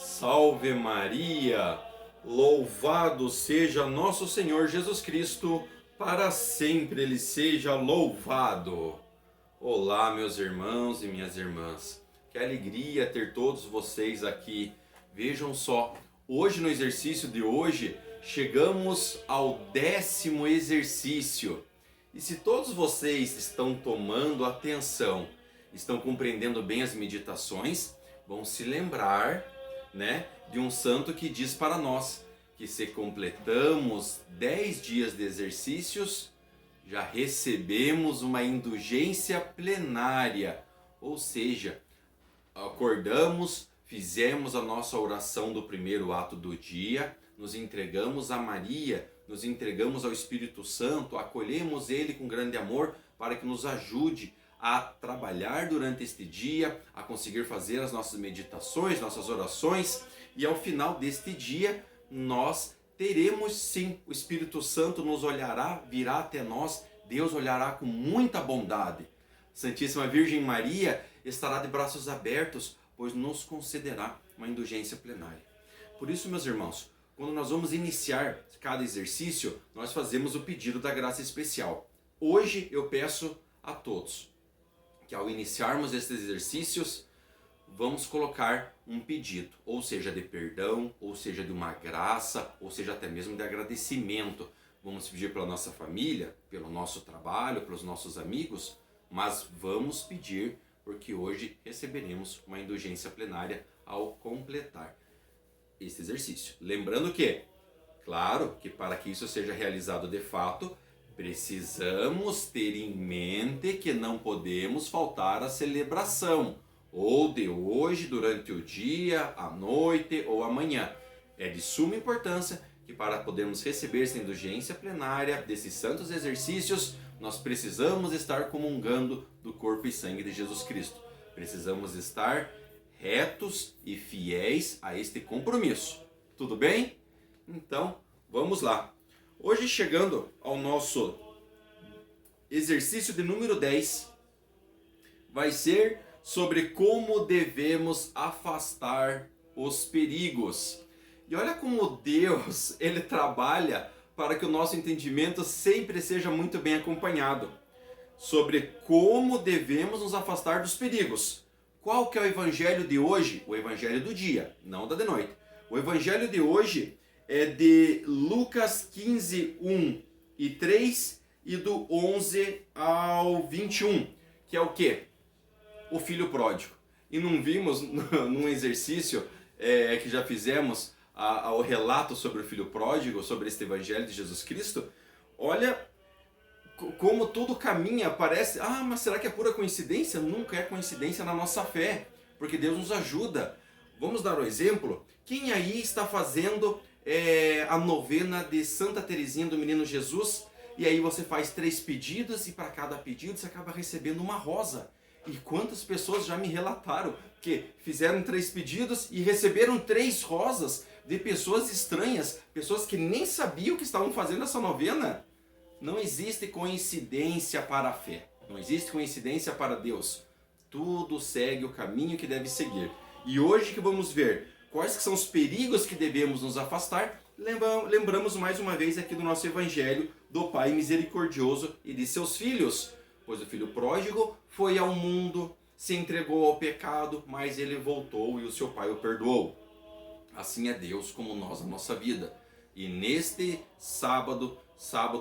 Salve Maria! Louvado seja nosso Senhor Jesus Cristo, para sempre Ele seja louvado. Olá, meus irmãos e minhas irmãs. Que alegria ter todos vocês aqui. Vejam só, hoje no exercício de hoje, chegamos ao 10º exercício. E se todos vocês estão tomando atenção, estão compreendendo bem as meditações, vão se lembrar, de um santo que diz para nós que se completamos 10 dias de exercícios, já recebemos uma indulgência plenária, ou seja, acordamos, fizemos a nossa oração do primeiro ato do dia, nos entregamos a Maria, nos entregamos ao Espírito Santo, acolhemos Ele com grande amor para que nos ajude a trabalhar durante este dia, a conseguir fazer as nossas meditações, nossas orações, e ao final deste dia nós teremos sim, o Espírito Santo nos olhará, virá até nós, Deus olhará com muita bondade. Santíssima Virgem Maria estará de braços abertos, pois nos concederá uma indulgência plenária. Por isso, meus irmãos, quando nós vamos iniciar cada exercício, nós fazemos o pedido da graça especial. Hoje eu peço a todos que ao iniciarmos esses exercícios, vamos colocar um pedido, ou seja, de perdão, ou seja, de uma graça, ou seja, até mesmo de agradecimento. Vamos pedir pela nossa família, pelo nosso trabalho, pelos nossos amigos, mas vamos pedir porque hoje receberemos uma indulgência plenária ao completar esse exercício. Lembrando que, claro, que para que isso seja realizado de fato, precisamos ter em mente que não podemos faltar à celebração, ou de hoje, durante o dia, à noite ou amanhã. É de suma importância que para podermos receber essa indulgência plenária desses santos exercícios, nós precisamos estar comungando do corpo e sangue de Jesus Cristo. Precisamos estar retos e fiéis a este compromisso. Tudo bem? Então, vamos lá. Hoje, chegando ao nosso exercício de número 10, vai ser sobre como devemos afastar os perigos. E olha como Deus, Ele trabalha para que o nosso entendimento sempre seja muito bem acompanhado. Sobre como devemos nos afastar dos perigos. Qual que é o evangelho de hoje? O evangelho do dia, não da de noite. O evangelho de hoje é de Lucas 15, 1 e 3 e do 11 ao 21, que é o quê? O filho pródigo. E não vimos num exercício que já fizemos o relato sobre o filho pródigo, sobre este evangelho de Jesus Cristo? Olha como tudo caminha, parece, mas será que é pura coincidência? Nunca é coincidência na nossa fé, porque Deus nos ajuda. Vamos dar um exemplo? Quem aí está fazendo a novena de Santa Teresinha do Menino Jesus, e aí você faz 3 pedidos e para cada pedido você acaba recebendo uma rosa? E quantas pessoas já me relataram que fizeram 3 pedidos e receberam 3 rosas de pessoas estranhas, pessoas que nem sabiam que estavam fazendo essa novena? Não existe coincidência para a fé, não existe coincidência para Deus. Tudo segue o caminho que deve seguir. E hoje que vamos ver quais que são os perigos que devemos nos afastar, lembramos mais uma vez aqui do nosso evangelho do Pai misericordioso e de seus filhos. Pois o filho pródigo foi ao mundo, se entregou ao pecado, mas ele voltou e o seu pai o perdoou. Assim é Deus como nós na nossa vida. E neste sábado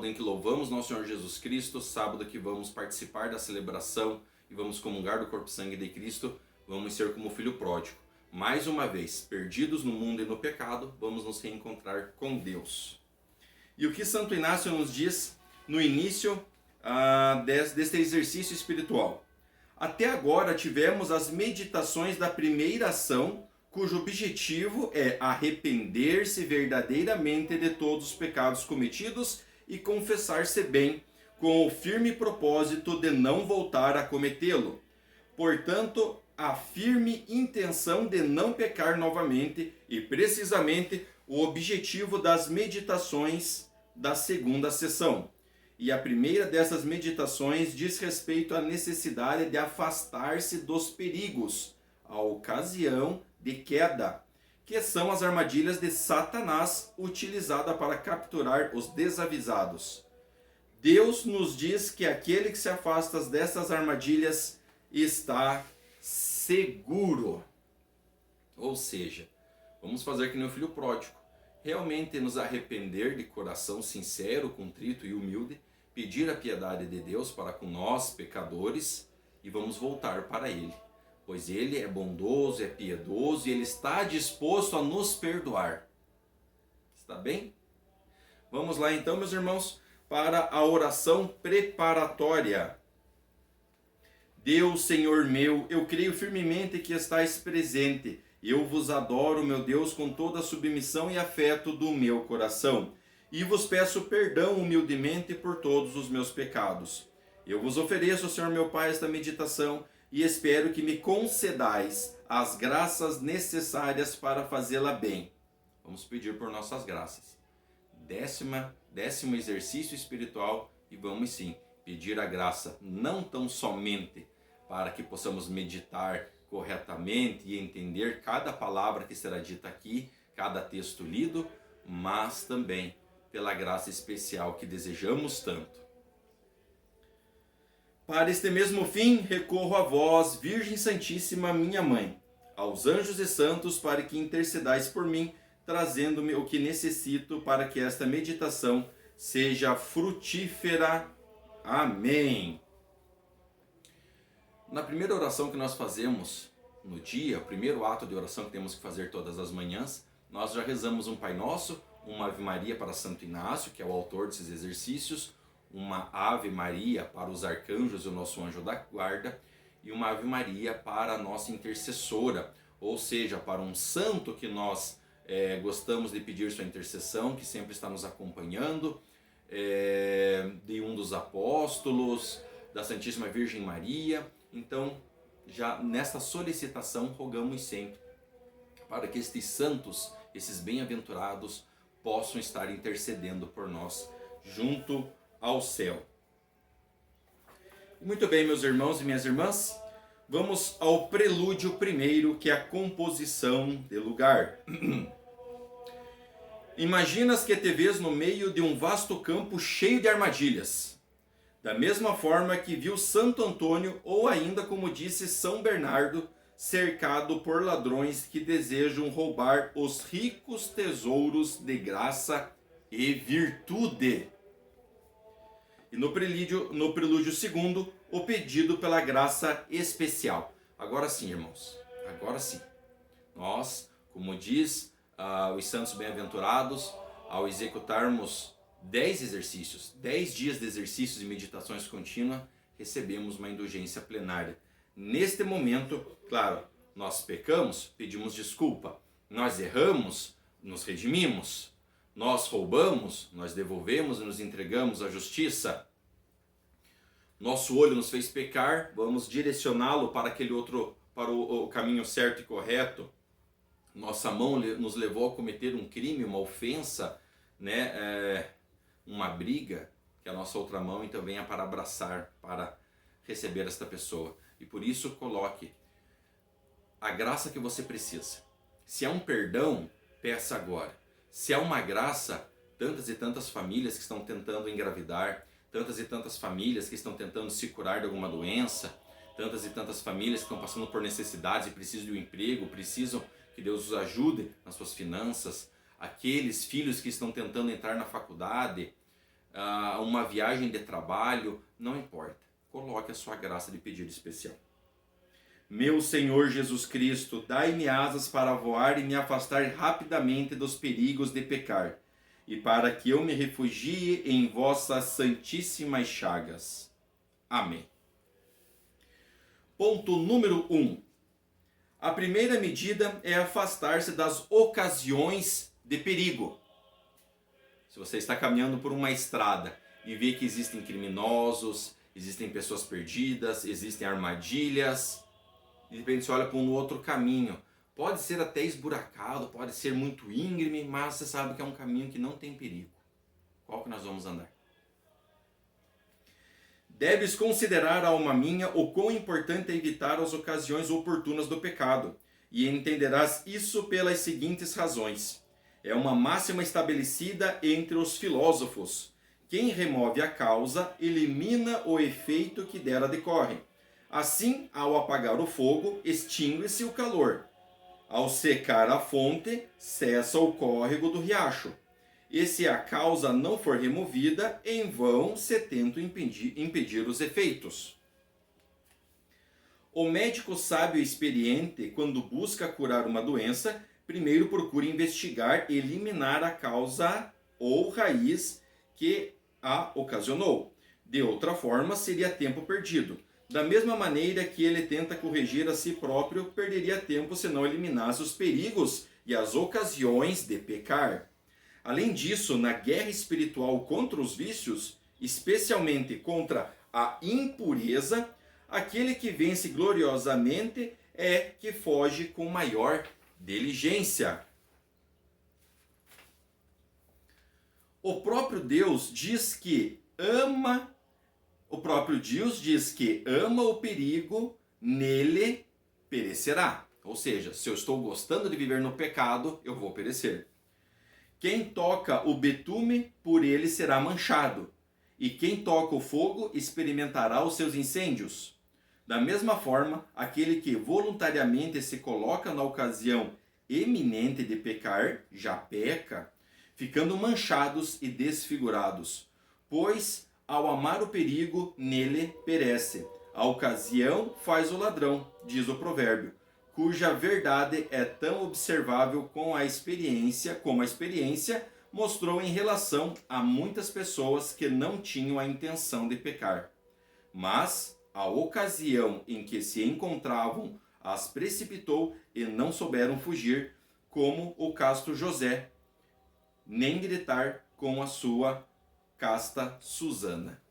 em que louvamos nosso Senhor Jesus Cristo, sábado que vamos participar da celebração e vamos comungar do corpo e sangue de Cristo, vamos ser como o filho pródigo. Mais uma vez, perdidos no mundo e no pecado, vamos nos reencontrar com Deus. E o que Santo Inácio nos diz no início deste exercício espiritual? Até agora tivemos as meditações da primeira ação, cujo objetivo é arrepender-se verdadeiramente de todos os pecados cometidos e confessar-se bem, com o firme propósito de não voltar a cometê-lo. Portanto, a firme intenção de não pecar novamente e precisamente o objetivo das meditações da segunda sessão. E a primeira dessas meditações diz respeito à necessidade de afastar-se dos perigos, a ocasião de queda. que são as armadilhas de Satanás utilizadas para capturar os desavisados. Deus nos diz que aquele que se afasta dessas armadilhas está seguro. Ou seja, vamos fazer que nem o filho pródigo. Realmente nos arrepender de coração sincero, contrito e humilde, pedir a piedade de Deus para com nós, pecadores, e vamos voltar para Ele. Pois Ele é bondoso, é piedoso e Ele está disposto a nos perdoar. Está bem? Vamos lá então, meus irmãos, para a oração preparatória. Deus, Senhor meu, eu creio firmemente que estais presente. Eu vos adoro, meu Deus, com toda a submissão e afeto do meu coração. E vos peço perdão humildemente por todos os meus pecados. Eu vos ofereço, Senhor meu Pai, esta meditação e espero que me concedais as graças necessárias para fazê-la bem. Vamos pedir por nossas graças. Décimo exercício espiritual e vamos sim pedir a graça, não tão somente para que possamos meditar corretamente e entender cada palavra que será dita aqui, cada texto lido, mas também pela graça especial que desejamos tanto. Para este mesmo fim, recorro a vós, Virgem Santíssima, minha Mãe, aos anjos e santos, para que intercedais por mim, trazendo-me o que necessito para que esta meditação seja frutífera. Amém. Na primeira oração que nós fazemos no dia, o primeiro ato de oração que temos que fazer todas as manhãs, nós já rezamos um Pai Nosso, uma Ave Maria para Santo Inácio, que é o autor desses exercícios, uma Ave Maria para os arcanjos e o nosso anjo da guarda, e uma Ave Maria para a nossa intercessora, ou seja, para um santo que nós gostamos de pedir sua intercessão, que sempre está nos acompanhando, de um dos apóstolos, da Santíssima Virgem Maria. Então, já nessa solicitação, rogamos sempre para que estes santos, esses bem-aventurados, possam estar intercedendo por nós junto ao céu. Muito bem, meus irmãos e minhas irmãs, vamos ao prelúdio primeiro, que é a composição de lugar. Imaginas que te vês no meio de um vasto campo cheio de armadilhas. Da mesma forma que viu Santo Antônio, ou ainda como disse São Bernardo, cercado por ladrões que desejam roubar os ricos tesouros de graça e virtude. E no prelúdio segundo, o pedido pela graça especial. Agora sim, irmãos, agora sim. Nós, como diz os santos bem-aventurados, ao executarmos 10 exercícios, 10 dias de exercícios e meditações contínuas, recebemos uma indulgência plenária. Neste momento, claro, nós pecamos, pedimos desculpa. Nós erramos, nos redimimos. Nós roubamos, nós devolvemos e nos entregamos à justiça. Nosso olho nos fez pecar, vamos direcioná-lo para aquele outro, para o caminho certo e correto. Nossa mão nos levou a cometer um crime, uma ofensa, uma briga, que a nossa outra mão então venha para abraçar, para receber esta pessoa. E por isso coloque a graça que você precisa. Se há um perdão, peça agora. Se há uma graça, tantas e tantas famílias que estão tentando engravidar, tantas e tantas famílias que estão tentando se curar de alguma doença, tantas e tantas famílias que estão passando por necessidades e precisam de um emprego, precisam que Deus os ajude nas suas finanças, aqueles filhos que estão tentando entrar na faculdade, uma viagem de trabalho, não importa. Coloque a sua graça de pedido especial. Meu Senhor Jesus Cristo, dai-me asas para voar e me afastar rapidamente dos perigos de pecar, e para que eu me refugie em vossas santíssimas chagas. Amém. Ponto número 1. A primeira medida é afastar-se das ocasiões de perigo. Se você está caminhando por uma estrada e vê que existem criminosos, existem pessoas perdidas, existem armadilhas, de repente você olha para um outro caminho. Pode ser até esburacado, pode ser muito íngreme, mas você sabe que é um caminho que não tem perigo. Qual que nós vamos andar? Deves considerar, alma minha, o quão importante é evitar as ocasiões oportunas do pecado, e entenderás isso pelas seguintes razões. É uma máxima estabelecida entre os filósofos. Quem remove a causa, elimina o efeito que dela decorre. Assim, ao apagar o fogo, extingue-se o calor. Ao secar a fonte, cessa o córrego do riacho. E se a causa não for removida, em vão se tenta impedir os efeitos. O médico sábio e experiente, quando busca curar uma doença, primeiro procura investigar e eliminar a causa ou raiz que a ocasionou. De outra forma, seria tempo perdido. Da mesma maneira que ele tenta corrigir a si próprio, perderia tempo se não eliminasse os perigos e as ocasiões de pecar. Além disso, na guerra espiritual contra os vícios, especialmente contra a impureza, aquele que vence gloriosamente é que foge com maior diligência. O próprio Deus diz que ama o perigo, nele perecerá. Ou seja, se eu estou gostando de viver no pecado, eu vou perecer. Quem toca o betume, por ele será manchado. E quem toca o fogo, experimentará os seus incêndios. Da mesma forma, aquele que voluntariamente se coloca na ocasião eminente de pecar, já peca, ficando manchados e desfigurados. Pois, ao amar o perigo, nele perece. A ocasião faz o ladrão, diz o provérbio, cuja verdade é tão observável como a experiência mostrou em relação a muitas pessoas que não tinham a intenção de pecar. Mas a ocasião em que se encontravam as precipitou e não souberam fugir, como o casto José, nem gritar com a sua casta Susana.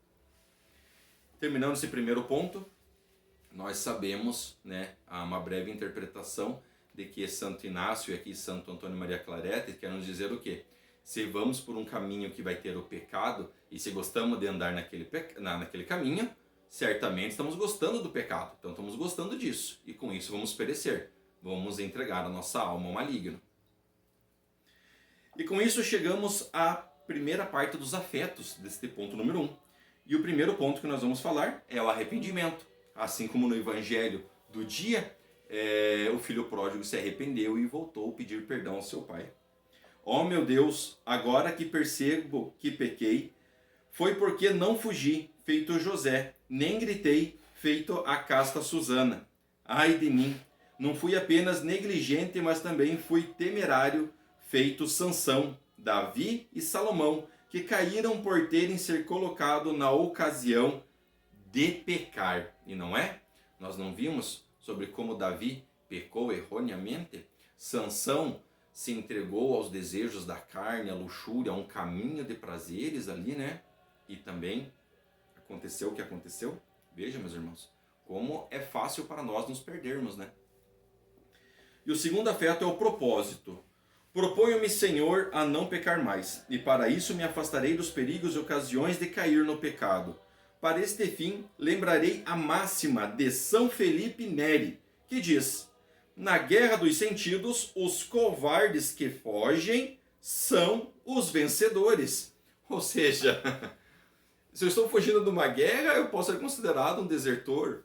Terminando esse primeiro ponto, nós sabemos, há uma breve interpretação de que Santo Inácio e aqui Santo Antônio Maria Claret querem nos dizer o quê? Se vamos por um caminho que vai ter o pecado, e se gostamos de andar naquele caminho, certamente estamos gostando do pecado, então estamos gostando disso, e com isso vamos perecer, vamos entregar a nossa alma ao maligno. E com isso chegamos à primeira parte dos afetos, deste ponto número 1. E o primeiro ponto que nós vamos falar é o arrependimento. Assim como no evangelho do dia, o filho pródigo se arrependeu e voltou a pedir perdão ao seu pai. Ó meu Deus, agora que percebo que pequei, foi porque não fugi, feito José, nem gritei, feito a casta Susana. Ai de mim, não fui apenas negligente, mas também fui temerário, feito Sansão, Davi e Salomão, que caíram por terem ser colocado na ocasião de pecar. E não é? Nós não vimos sobre como Davi pecou erroneamente? Sansão se entregou aos desejos da carne, à luxúria, a um caminho de prazeres ali, E também aconteceu o que aconteceu. Veja, meus irmãos, como é fácil para nós nos perdermos, E o segundo afeto é o propósito. Proponho-me, Senhor, a não pecar mais, e para isso me afastarei dos perigos e ocasiões de cair no pecado. Para este fim, lembrarei a máxima de São Felipe Neri, que diz: na guerra dos sentidos, os covardes que fogem são os vencedores. Ou seja, se eu estou fugindo de uma guerra, eu posso ser considerado um desertor,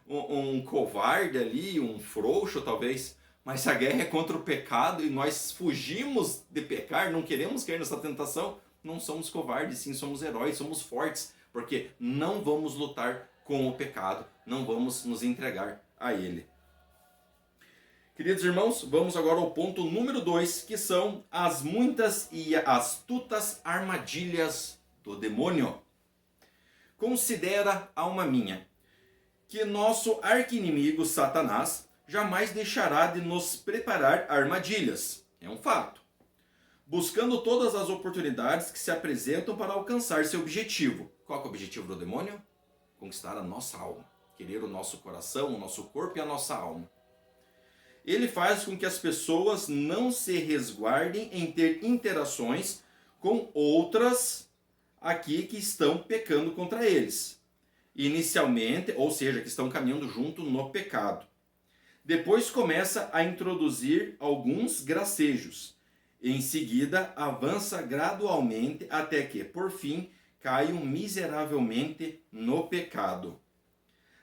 um covarde ali, um frouxo talvez. Mas se a guerra é contra o pecado e nós fugimos de pecar, não queremos cair nessa tentação, não somos covardes, sim, somos heróis, somos fortes, porque não vamos lutar com o pecado, não vamos nos entregar a ele. Queridos irmãos, vamos agora ao ponto número 2, que são as muitas e astutas armadilhas do demônio. Considera, alma minha, que nosso arqui-inimigo Satanás jamais deixará de nos preparar armadilhas. É um fato. Buscando todas as oportunidades que se apresentam para alcançar seu objetivo. Qual é o objetivo do demônio? Conquistar a nossa alma. Querer o nosso coração, o nosso corpo e a nossa alma. Ele faz com que as pessoas não se resguardem em ter interações com outras aqui que estão pecando contra eles. Inicialmente, ou seja, que estão caminhando junto no pecado. Depois começa a introduzir alguns gracejos. Em seguida, avança gradualmente até que, por fim, caiam miseravelmente no pecado.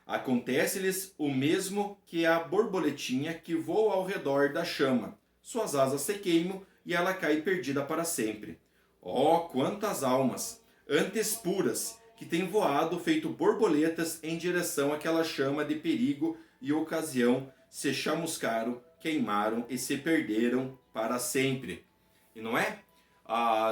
Acontece-lhes o mesmo que a borboletinha que voa ao redor da chama. Suas asas se queimam e ela cai perdida para sempre. Oh, quantas almas, antes puras, que têm voado feito borboletas em direção àquela chama de perigo e ocasião, se chamuscaram, queimaram e se perderam para sempre. E não é?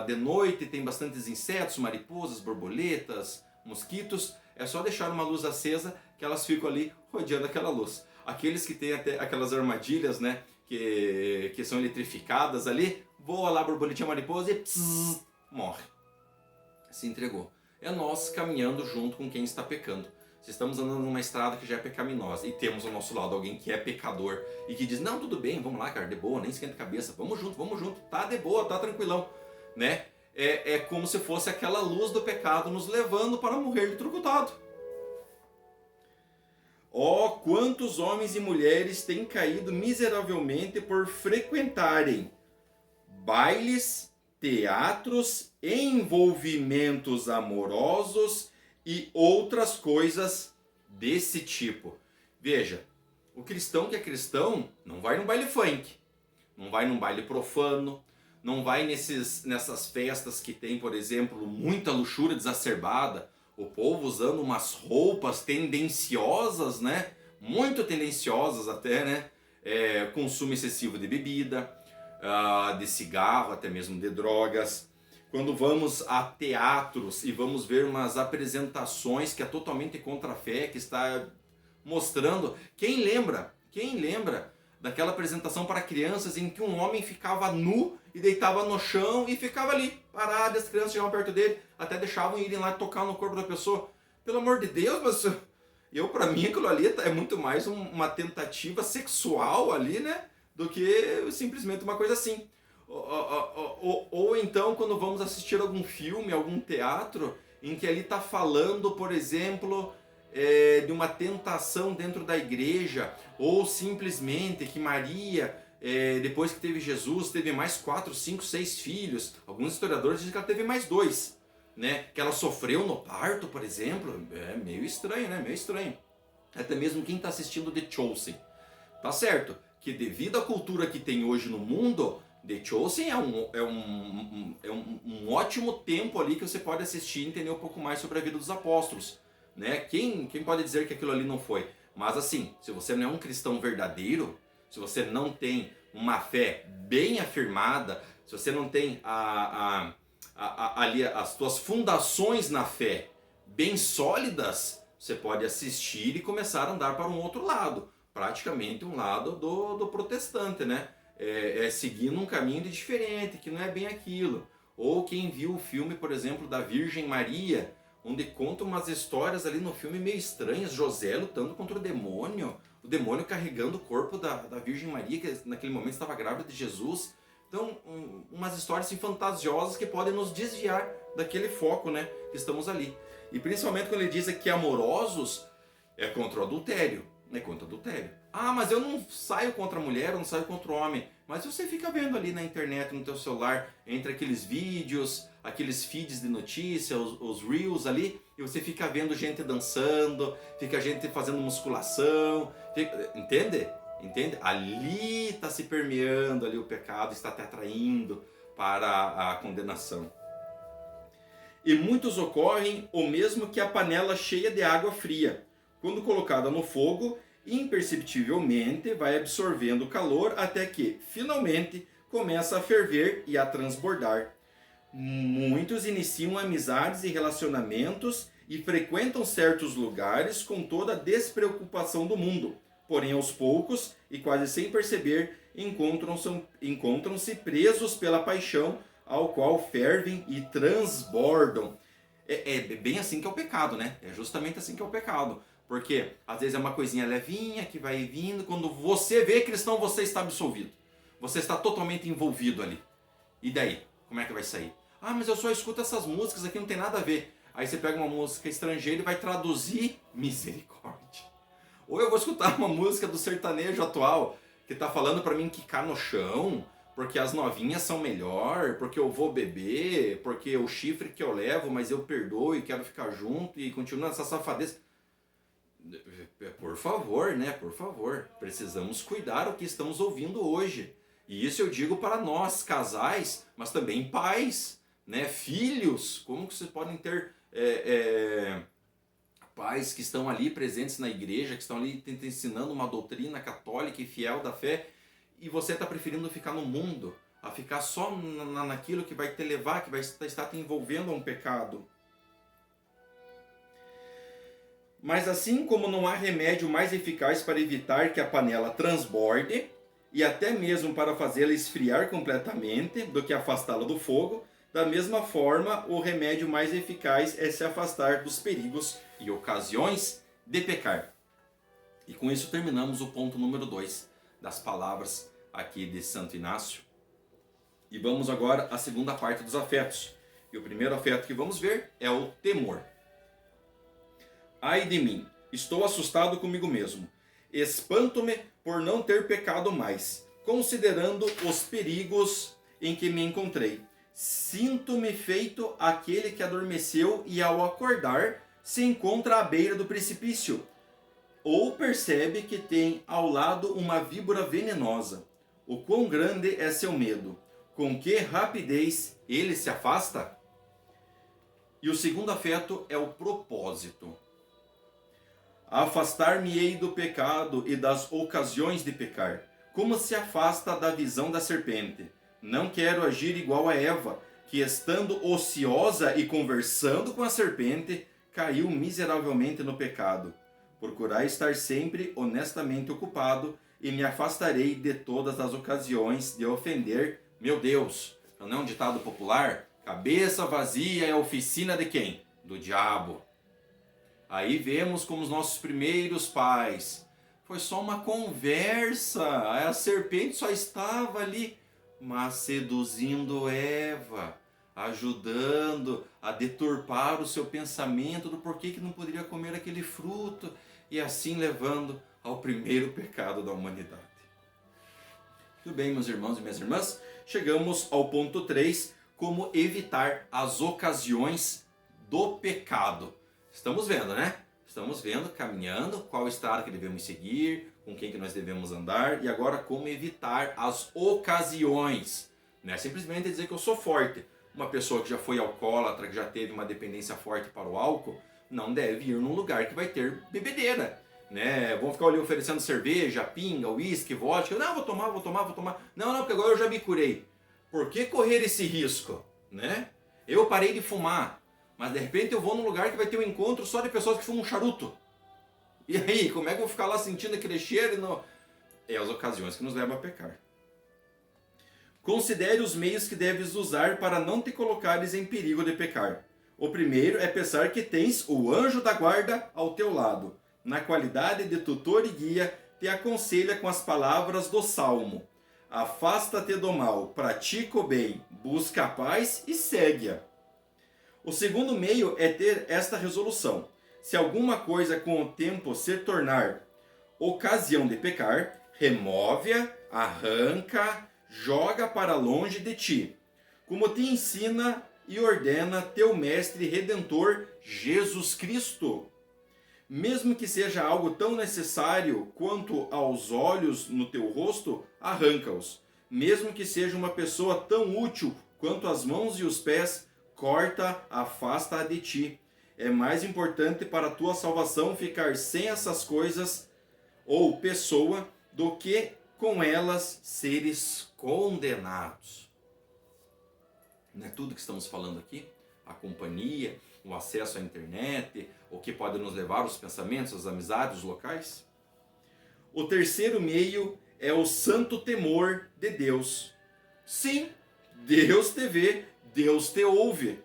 De noite tem bastantes insetos, mariposas, borboletas, mosquitos. É só deixar uma luz acesa que elas ficam ali rodeando aquela luz. Aqueles que têm até aquelas armadilhas, né, que são eletrificadas ali, voa lá a borboletinha mariposa e pss, morre. Se entregou. É nós caminhando junto com quem está pecando. Se estamos andando numa estrada que já é pecaminosa e temos ao nosso lado alguém que é pecador e que diz, não, tudo bem, vamos lá, cara, de boa, nem esquenta a cabeça, vamos junto, tá de boa, tá tranquilão, né? É como se fosse aquela luz do pecado nos levando para morrer eletrocutado. Oh, quantos homens e mulheres têm caído miseravelmente por frequentarem bailes, teatros, envolvimentos amorosos e outras coisas desse tipo. Veja, o cristão que é cristão não vai num baile funk, não vai num baile profano, não vai nessas festas que tem, por exemplo, muita luxúria exacerbada, o povo usando umas roupas tendenciosas, né? Muito tendenciosas até, né? Consumo excessivo de bebida, de cigarro, até mesmo de drogas. Quando vamos a teatros e vamos ver umas apresentações que é totalmente contra a fé, que está mostrando... Quem lembra daquela apresentação para crianças em que um homem ficava nu e deitava no chão e ficava ali, parado, e as crianças chegavam perto dele, até deixavam irem lá tocar no corpo da pessoa? Pelo amor de Deus, mas para mim aquilo ali é muito mais uma tentativa sexual ali, né? Do que simplesmente uma coisa assim. Ou então quando vamos assistir algum filme, algum teatro, em que ali está falando, por exemplo, de uma tentação dentro da igreja, ou simplesmente que Maria, depois que teve Jesus, teve mais 4, 5, 6 filhos. Alguns historiadores dizem que ela teve mais 2, né? Que ela sofreu no parto, por exemplo. É meio estranho, né? Meio estranho. Até mesmo quem está assistindo The Chosen. Tá certo que devido à cultura que tem hoje no mundo, The Chosen é um ótimo tempo ali que você pode assistir e entender um pouco mais sobre a vida dos apóstolos, né? Quem pode dizer que aquilo ali não foi? Mas assim, se você não é um cristão verdadeiro, se você não tem uma fé bem afirmada, se você não tem ali as suas fundações na fé bem sólidas, você pode assistir e começar a andar para um outro lado, praticamente um lado do protestante, né? Seguindo um caminho diferente, que não é bem aquilo. Ou quem viu o filme, por exemplo, da Virgem Maria, onde conta umas histórias ali no filme meio estranhas, José lutando contra o demônio carregando o corpo da Virgem Maria, que naquele momento estava grávida de Jesus. Então, umas histórias assim, fantasiosas que podem nos desviar daquele foco, né, que estamos ali. E principalmente quando ele diz que amorosos é contra o adultério. É contra o adultério. Ah, mas eu não saio contra a mulher, eu não saio contra o homem. Mas você fica vendo ali na internet, no teu celular, entre aqueles vídeos, aqueles feeds de notícia, os reels ali, e você fica vendo gente dançando, fica gente fazendo musculação, entende? Entende? Ali está se permeando ali o pecado, está te atraindo para a condenação. E muitos ocorrem o mesmo que a panela cheia de água fria. Quando colocada no fogo, imperceptivelmente vai absorvendo calor até que, finalmente, começa a ferver e a transbordar. Muitos iniciam amizades e relacionamentos e frequentam certos lugares com toda a despreocupação do mundo. Porém, aos poucos, e quase sem perceber, encontram-se presos pela paixão, ao qual fervem e transbordam. É bem assim que é o pecado, né? É justamente assim que é o pecado. Porque às vezes é uma coisinha levinha que vai vindo. Quando você vê cristão, você está absolvido. Você está totalmente envolvido ali. E daí? Como é que vai sair? Ah, mas eu só escuto essas músicas aqui, não tem nada a ver. Aí você pega uma música estrangeira e vai traduzir. Misericórdia. Ou eu vou escutar uma música do sertanejo atual que tá falando para mim quicar no chão, porque as novinhas são melhor, porque eu vou beber, porque o chifre que eu levo, mas eu perdoo e quero ficar junto e continuar essa safadeza. Por favor, né? Por favor. Precisamos cuidar o que estamos ouvindo hoje. E isso eu digo para nós, casais, mas também pais, né? Filhos. Como que vocês podem ter pais que estão ali presentes na igreja, que estão ali ensinando uma doutrina católica e fiel da fé, e você está preferindo ficar no mundo, a ficar só naquilo que vai te levar, que vai estar te envolvendo a um pecado. Mas assim como não há remédio mais eficaz para evitar que a panela transborde, e até mesmo para fazê-la esfriar completamente, do que afastá-la do fogo, da mesma forma, o remédio mais eficaz é se afastar dos perigos e ocasiões de pecar. E com isso terminamos o ponto número 2 das palavras aqui de Santo Inácio. E vamos agora à segunda parte dos afetos. E o primeiro afeto que vamos ver é o temor. Ai de mim, estou assustado comigo mesmo. Espanto-me por não ter pecado mais, considerando os perigos em que me encontrei. Sinto-me feito aquele que adormeceu e ao acordar se encontra à beira do precipício. Ou percebe que tem ao lado uma víbora venenosa. O quão grande é seu medo, com que rapidez ele se afasta? E o segundo afeto é o propósito. Afastar-me-ei do pecado e das ocasiões de pecar, como se afasta da visão da serpente. Não quero agir igual a Eva, que estando ociosa e conversando com a serpente, caiu miseravelmente no pecado. Procurai estar sempre honestamente ocupado e me afastarei de todas as ocasiões de ofender meu Deus. Não é um ditado popular? Cabeça vazia é a oficina de quem? Do diabo. Aí vemos como os nossos primeiros pais. Foi só uma conversa. A serpente só estava ali, mas seduzindo Eva, ajudando a deturpar o seu pensamento do porquê que não poderia comer aquele fruto, e assim levando ao primeiro pecado da humanidade. Tudo bem, meus irmãos e minhas irmãs? Chegamos ao ponto 3, como evitar as ocasiões do pecado. Estamos vendo, né? Estamos vendo, caminhando, qual estrada que devemos seguir, com quem que nós devemos andar, e agora como evitar as ocasiões. Não é simplesmente dizer que eu sou forte. Uma pessoa que já foi alcoólatra, que já teve uma dependência forte para o álcool, não deve ir num lugar que vai ter bebedeira, né? Vão ficar ali oferecendo cerveja, pinga, uísque, vodka. Não, vou tomar. Não, porque agora eu já me curei. Por que correr esse risco, né? Eu parei de fumar, mas de repente eu vou num lugar que vai ter um encontro só de pessoas que fumam charuto. E aí, como é que eu vou ficar lá sentindo aquele cheiro? É as ocasiões que nos levam a pecar. Considere os meios que deves usar para não te colocares em perigo de pecar. O primeiro é pensar que tens o anjo da guarda ao teu lado. Na qualidade de tutor e guia, te aconselha com as palavras do Salmo. Afasta-te do mal, pratica o bem, busca a paz e segue-a. O segundo meio é ter esta resolução. Se alguma coisa com o tempo se tornar ocasião de pecar, remove-a, arranca, joga para longe de ti. Como te ensina e ordena teu mestre redentor Jesus Cristo. Mesmo que seja algo tão necessário quanto aos olhos no teu rosto, arranca-os. Mesmo que seja uma pessoa tão útil quanto as mãos e os pés, corta, afasta-a de ti. É mais importante para a tua salvação ficar sem essas coisas ou pessoa do que com elas seres condenados. Não é tudo que estamos falando aqui? A companhia, o acesso à internet, o que pode nos levar aos pensamentos, às amizades, os locais? O terceiro meio é o santo temor de Deus. Sim, Deus te vê, Deus te ouve.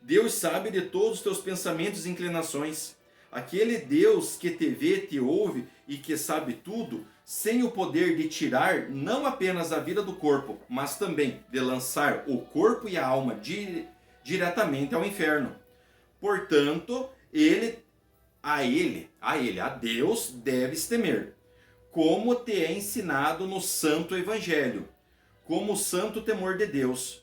Deus sabe de todos os teus pensamentos e inclinações. Aquele Deus que te vê, te ouve e que sabe tudo, sem o poder de tirar não apenas a vida do corpo, mas também de lançar o corpo e a alma diretamente ao inferno. Portanto, ele a Deus deves temer, como te é ensinado no Santo Evangelho, como o santo temor de Deus.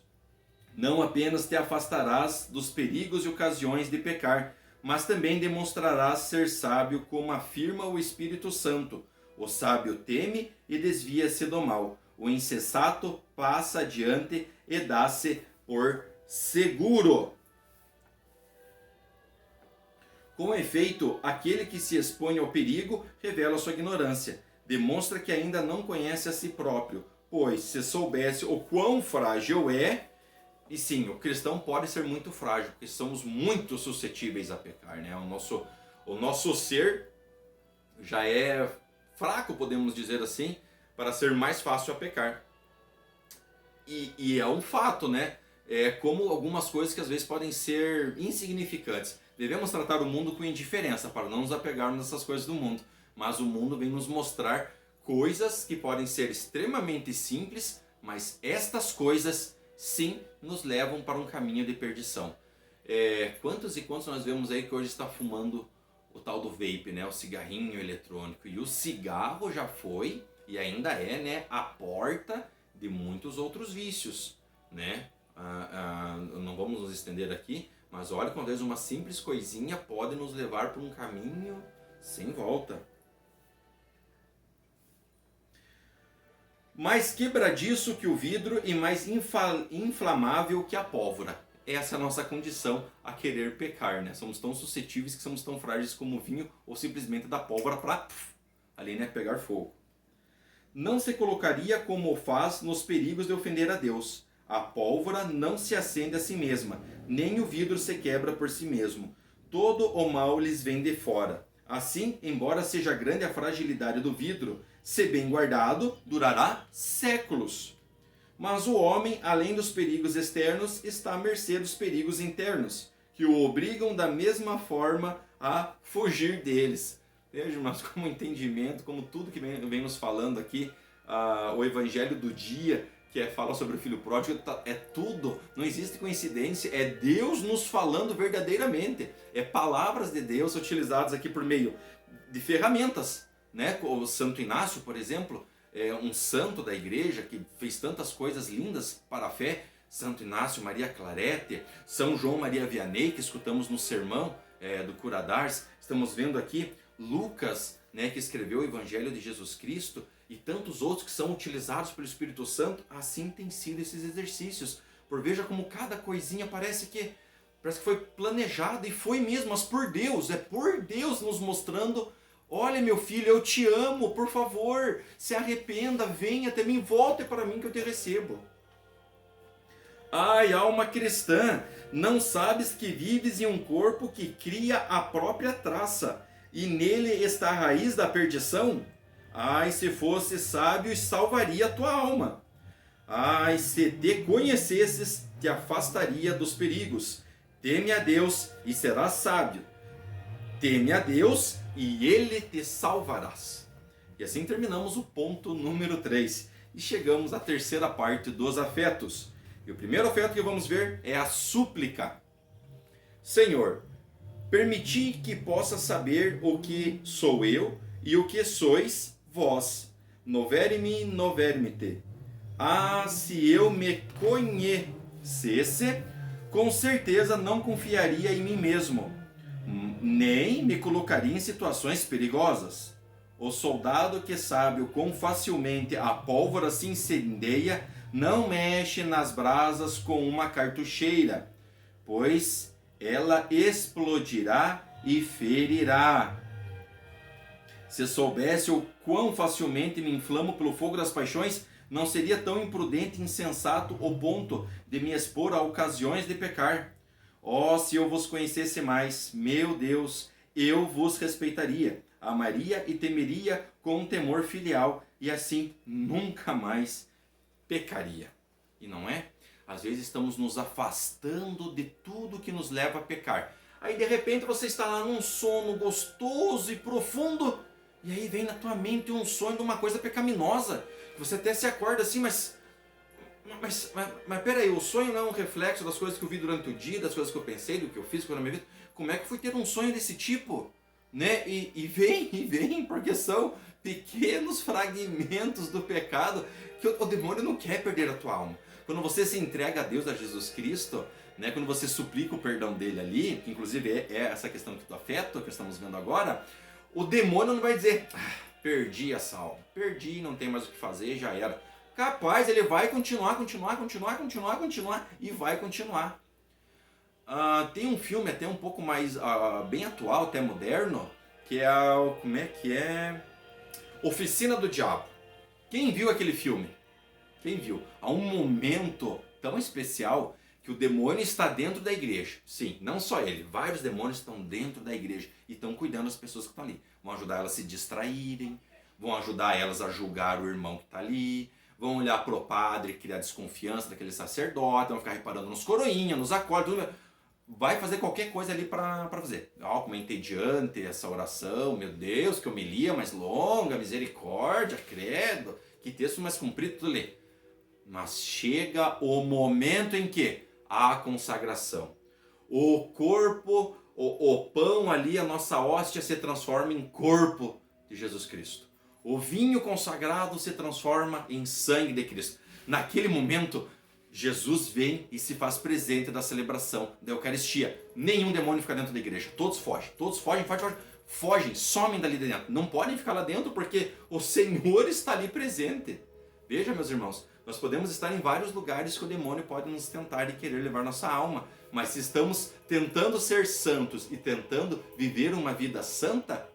Não apenas te afastarás dos perigos e ocasiões de pecar, mas também demonstrarás ser sábio, como afirma o Espírito Santo. O sábio teme e desvia-se do mal. O insensato passa adiante e dá-se por seguro. Com efeito, aquele que se expõe ao perigo revela sua ignorância. Demonstra que ainda não conhece a si próprio, pois se soubesse o quão frágil é. E sim, o cristão pode ser muito frágil, porque somos muito suscetíveis a pecar, né? O nosso ser já é fraco, podemos dizer assim, para ser mais fácil a pecar. E é um fato, né? É como algumas coisas que às vezes podem ser insignificantes. Devemos tratar o mundo com indiferença, para não nos apegarmos nessas coisas do mundo. Mas o mundo vem nos mostrar coisas que podem ser extremamente simples, mas estas coisas sim nos levam para um caminho de perdição. Quantos e quantos nós vemos aí que hoje está fumando o tal do vape, né? O cigarrinho eletrônico. E o cigarro já foi e ainda é, né, a porta de muitos outros vícios, né? Não vamos nos estender aqui, mas olha quando às vezes uma simples coisinha pode nos levar para um caminho sem volta. Mais quebradiço que o vidro e mais inflamável que a pólvora. Essa é a nossa condição a querer pecar, né? Somos tão suscetíveis que somos tão frágeis como o vinho ou simplesmente da pólvora para ali, né, pegar fogo. Não se colocaria como o faz nos perigos de ofender a Deus. A pólvora não se acende a si mesma, nem o vidro se quebra por si mesmo. Todo o mal lhes vem de fora. Assim, embora seja grande a fragilidade do vidro, se bem guardado, durará séculos. Mas o homem, além dos perigos externos, está à mercê dos perigos internos, que o obrigam da mesma forma a fugir deles. Veja, mas como entendimento, como tudo que vem nos falando aqui, o evangelho do dia, que fala sobre o filho pródigo, é tudo, não existe coincidência, é Deus nos falando verdadeiramente, é palavras de Deus utilizadas aqui por meio de ferramentas, né? O Santo Inácio, por exemplo, é um santo da igreja que fez tantas coisas lindas para a fé. Santo Inácio, Maria Clarete, São João Maria Vianney, que escutamos no sermão do Cura d'Ars. Estamos vendo aqui Lucas, né, que escreveu o Evangelho de Jesus Cristo, e tantos outros que são utilizados pelo Espírito Santo. Assim tem sido esses exercícios. Por veja como cada coisinha parece que foi planejada, e foi mesmo, mas por Deus, é por Deus nos mostrando: olha, meu filho, eu te amo, por favor, se arrependa, venha até mim, volte para mim que eu te recebo. Ai, alma cristã, não sabes que vives em um corpo que cria a própria traça, e nele está a raiz da perdição? Ai, se fosse sábio, salvaria a tua alma. Ai, se te conhecesses, te afastaria dos perigos. Teme a Deus e serás sábio. Teme a Deus e Ele te salvarás. E assim terminamos o ponto número 3. E chegamos à terceira parte dos afetos. E o primeiro afeto que vamos ver é a súplica. Senhor, permiti que possa saber o que sou eu e o que sois vós. Noverme, noverme-te. Ah, se eu me conhecesse, com certeza não confiaria em mim mesmo, nem me colocaria em situações perigosas. O soldado que sabe o quão facilmente a pólvora se incendeia, não mexe nas brasas com uma cartucheira, pois ela explodirá e ferirá. Se soubesse o quão facilmente me inflamo pelo fogo das paixões, não seria tão imprudente e insensato ao ponto de me expor a ocasiões de pecar. Oh, se eu vos conhecesse mais, meu Deus, eu vos respeitaria, amaria e temeria com um temor filial, e assim nunca mais pecaria. E não é? Às vezes estamos nos afastando de tudo que nos leva a pecar. Aí de repente você está lá num sono gostoso e profundo, e aí vem na tua mente um sonho de uma coisa pecaminosa. Você até se acorda assim, mas peraí, o sonho não é um reflexo das coisas que eu vi durante o dia, das coisas que eu pensei, do que eu fiz na minha vida? Como é que eu fui ter um sonho desse tipo? né? E vem, porque são pequenos fragmentos do pecado que o demônio não quer perder a tua alma. Quando você se entrega a Deus, a Jesus Cristo, né? Quando você suplica o perdão dele ali, que inclusive é essa questão do afeto que estamos vendo agora, o demônio não vai dizer, perdi essa alma, perdi, não tem mais o que fazer, já era. Capaz, ele vai continuar e vai continuar. Tem um filme até um pouco mais, bem atual, até moderno, que é, como é que é? Oficina do Diabo. Quem viu aquele filme? Quem viu? Há um momento tão especial que o demônio está dentro da igreja. Sim, não só ele, vários demônios estão dentro da igreja e estão cuidando das pessoas que estão ali. Vão ajudar elas a se distraírem, vão ajudar elas a julgar o irmão que está ali, vão olhar para o padre, criar desconfiança daquele sacerdote, vão ficar reparando nos coroinhas, nos acordes, vai fazer qualquer coisa ali para fazer. Como é entediante essa oração, meu Deus, que homilia mais longa, misericórdia, credo, que texto mais comprido, tudo ali. Mas chega o momento em que há consagração. O corpo, o pão ali, a nossa hóstia se transforma em corpo de Jesus Cristo. O vinho consagrado se transforma em sangue de Cristo. Naquele momento, Jesus vem e se faz presente da celebração da Eucaristia. Nenhum demônio fica dentro da igreja. Todos fogem, somem dali dentro. Não podem ficar lá dentro porque o Senhor está ali presente. Veja, meus irmãos, nós podemos estar em vários lugares que o demônio pode nos tentar e querer levar nossa alma. Mas se estamos tentando ser santos e tentando viver uma vida santa,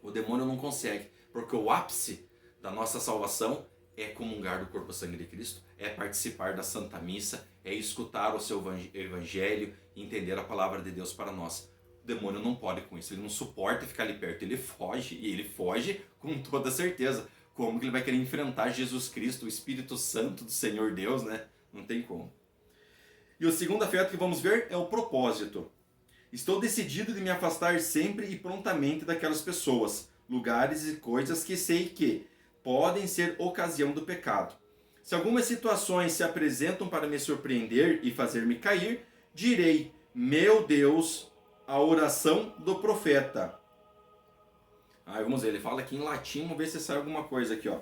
o demônio não consegue. Porque o ápice da nossa salvação é comungar do corpo e sangue de Cristo, é participar da Santa Missa, é escutar o seu Evangelho e entender a palavra de Deus para nós. O demônio não pode com isso, ele não suporta ficar ali perto, ele foge, e ele foge com toda certeza. Como que ele vai querer enfrentar Jesus Cristo, o Espírito Santo do Senhor Deus, né? Não tem como. E o segundo afeto que vamos ver é o propósito. Estou decidido de me afastar sempre e prontamente daquelas pessoas, lugares e coisas que sei que podem ser ocasião do pecado. Se algumas situações se apresentam para me surpreender e fazer-me cair, direi, meu Deus, a oração do profeta. Vamos ver, ele fala aqui em latim, vamos ver se sai alguma coisa aqui, ó.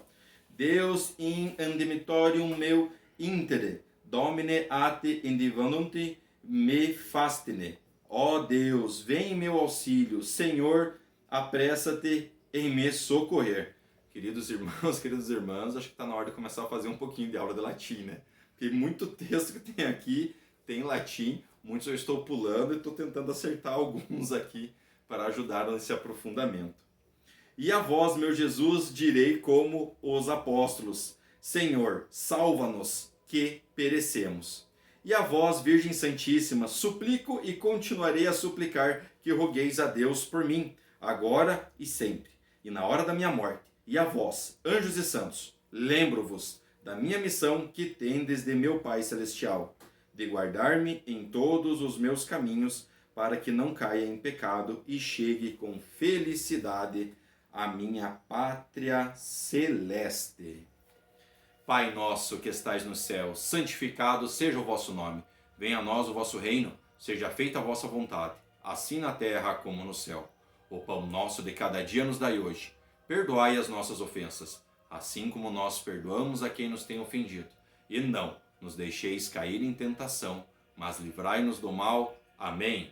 Deus in andemitorium meu intere, domine ate indivanunti me fastine. Ó Deus, vem em meu auxílio, Senhor, apressa-te em me socorrer. Queridos irmãos, acho que está na hora de começar a fazer um pouquinho de aula de latim, né? Porque muito texto que tem aqui tem latim, muitos eu estou pulando e estou tentando acertar alguns aqui para ajudar nesse aprofundamento. E a vós, meu Jesus, direi como os apóstolos, Senhor, salva-nos, que perecemos. E a vós, Virgem Santíssima, suplico e continuarei a suplicar que rogueis a Deus por mim, agora e sempre, e na hora da minha morte. E a vós, anjos e santos, lembro-vos da minha missão que tendes de meu Pai Celestial, de guardar-me em todos os meus caminhos, para que não caia em pecado e chegue com felicidade à minha pátria celeste. Pai nosso que estais no céu, santificado seja o vosso nome. Venha a nós o vosso reino, seja feita a vossa vontade, assim na terra como no céu. O pão nosso de cada dia nos dai hoje. Perdoai as nossas ofensas, assim como nós perdoamos a quem nos tem ofendido. E não nos deixeis cair em tentação, mas livrai-nos do mal. Amém.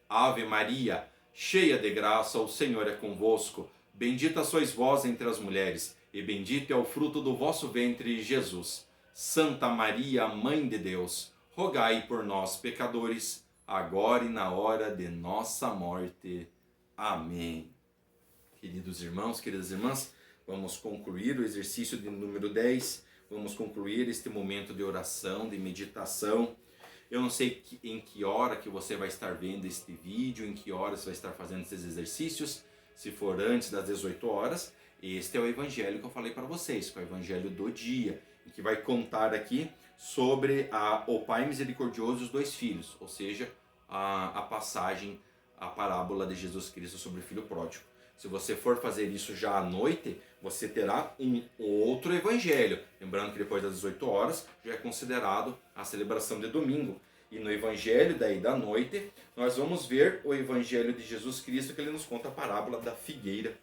Ave Maria, cheia de graça, o Senhor é convosco. Bendita sois vós entre as mulheres, e bendito é o fruto do vosso ventre, Jesus. Santa Maria, Mãe de Deus, rogai por nós, pecadores, agora e na hora de nossa morte. Amém. Queridos irmãos, queridas irmãs, vamos concluir o exercício de número 10, vamos concluir este momento de oração, de meditação. Eu não sei em que hora que você vai estar vendo este vídeo, em que hora você vai estar fazendo esses exercícios. Se for antes das 18 horas, este é o evangelho que eu falei para vocês, que é o evangelho do dia, que vai contar aqui sobre o Pai Misericordioso e os dois filhos, ou seja, a passagem, a parábola de Jesus Cristo sobre o filho pródigo. Se você for fazer isso já à noite, você terá um outro evangelho. Lembrando que depois das 18 horas já é considerado a celebração de domingo. E no Evangelho daí da noite, nós vamos ver o Evangelho de Jesus Cristo, que ele nos conta a parábola da figueira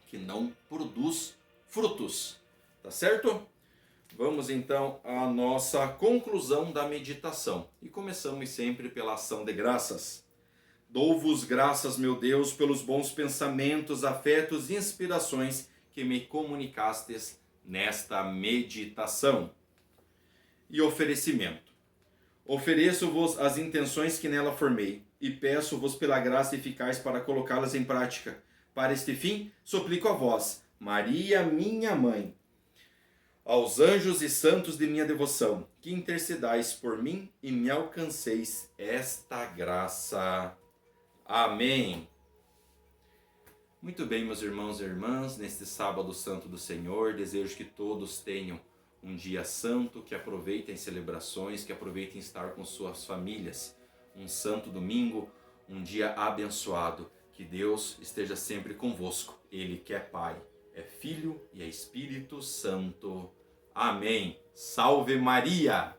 que não produz frutos. Tá certo? Vamos então à nossa conclusão da meditação. E começamos sempre pela ação de graças. Dou-vos graças, meu Deus, pelos bons pensamentos, afetos e inspirações que me comunicastes nesta meditação. E oferecimento. Ofereço-vos as intenções que nela formei e peço-vos pela graça eficaz para colocá-las em prática. Para este fim, suplico a vós, Maria, minha mãe, aos anjos e santos de minha devoção, que intercedais por mim e me alcanceis esta graça. Amém. Muito bem, meus irmãos e irmãs, neste sábado santo do Senhor, desejo que todos tenham um dia santo, que aproveitem celebrações, que aproveitem estar com suas famílias. Um santo domingo, um dia abençoado. Que Deus esteja sempre convosco. Ele que é Pai, é Filho e é Espírito Santo. Amém. Salve Maria!